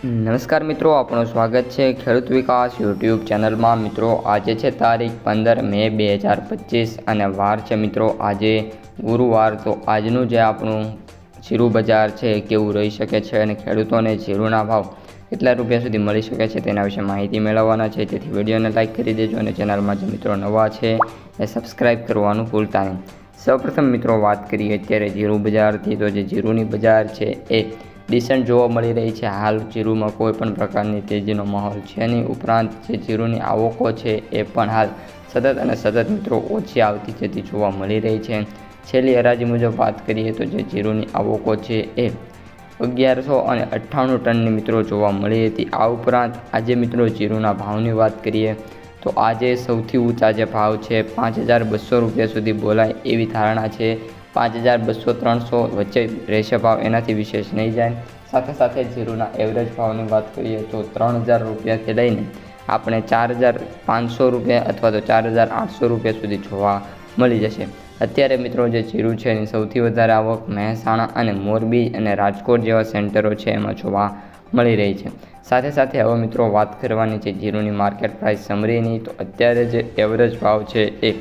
નમસ્કાર મિત્રો, આપણું સ્વાગત છે ખેડૂત વિકાસ યુટ્યુબ ચેનલમાં। મિત્રો આજે છે તારીખ 15 મે 2025 અને વાર છે મિત્રો આજે ગુરુવાર। તો આજનું જે આપણું જીરું બજાર છે કેવું રહી શકે છે અને ખેડૂતોને જીરુંના ભાવ કેટલા રૂપિયા સુધી મળી શકે છે તેના વિશે માહિતી મેળવવાના છે। તેથી વિડીયોને લાઇક કરી દેજો અને ચેનલમાં જે મિત્રો નવા છે એ સબસ્ક્રાઈબ કરવાનું ભૂલતા નહીં। સૌપ્રથમ મિત્રો વાત કરીએ અત્યારે જીરું બજારથી, તો જે જીરુંની બજાર છે એ ડિસન્ટ જોવા મળી રહી છે। હાલ જીરુંમાં કોઈ પણ પ્રકારની તેજીનો માહોલ છે નહીં। ઉપરાંત જે જીરુંની આવકો છે એ પણ હાલ સતત મિત્રો ઓછી આવતી જતી જોવા મળી રહી છે। છેલ્લી હરાજી મુજબ વાત કરીએ તો જે જીરુંની આવકો છે એ 1198 ટનની મિત્રો જોવા મળી હતી। આ ઉપરાંત આજે મિત્રો જીરુંના ભાવની વાત કરીએ તો આજે સૌથી ઊંચા જે ભાવ છે 5200 રૂપિયા સુધી બોલાય એવી ધારણા છે। 5200-300 વચ્ચે રહેશે ભાવ, એનાથી વિશેષ નહીં જાય। સાથે જીરુંના એવરેજ ભાવની વાત કરીએ તો 3000 રૂપિયાથી લઈને આપણે 4500 રૂપિયા અથવા તો 4800 રૂપિયા સુધી જોવા મળી જશે। અત્યારે મિત્રો જે જીરું છે એની સૌથી વધારે આવક મહેસાણા અને મોરબી અને રાજકોટ જેવા સેન્ટરો છે એમાં જોવા મળી રહી છે। સાથે હવે મિત્રો વાત કરવાની છે જીરુંની માર્કેટ પ્રાઇસ સમરીની। તો અત્યારે જે એવરેજ ભાવ છે એ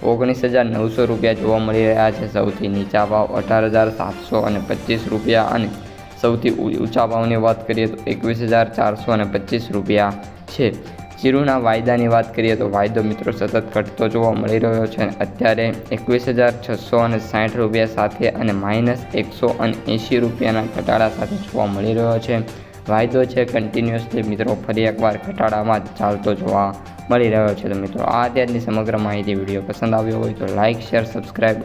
19900 રૂપિયા જોવા મળી રહ્યા છે। સૌથી નીચા ભાવ 18725 રૂપિયા અને સૌથી ઊંચા ભાવની વાત કરીએ તો 21425 રૂપિયા છે। જીરુંના વાયદાની વાત કરીએ તો વાયદો મિત્રો સતત ઘટતો જોવા મળી રહ્યો છે અને અત્યારે 21660 રૂપિયા સાથે અને -180 રૂપિયાના ઘટાડા સાથે જોવા મળી રહ્યો છે। વાયદો છે કન્ટિન્યુઅસલી મિત્રો ફરી એકવાર ઘટાડામાં ચાલતો જોવા મળી રહ્યો છે। તો મિત્રો આ અત્યારની સમગ્ર માહિતી વિડીયો પસંદ આવ્યો હોય તો લાઇક, શેર, સબસ્ક્રાઈબ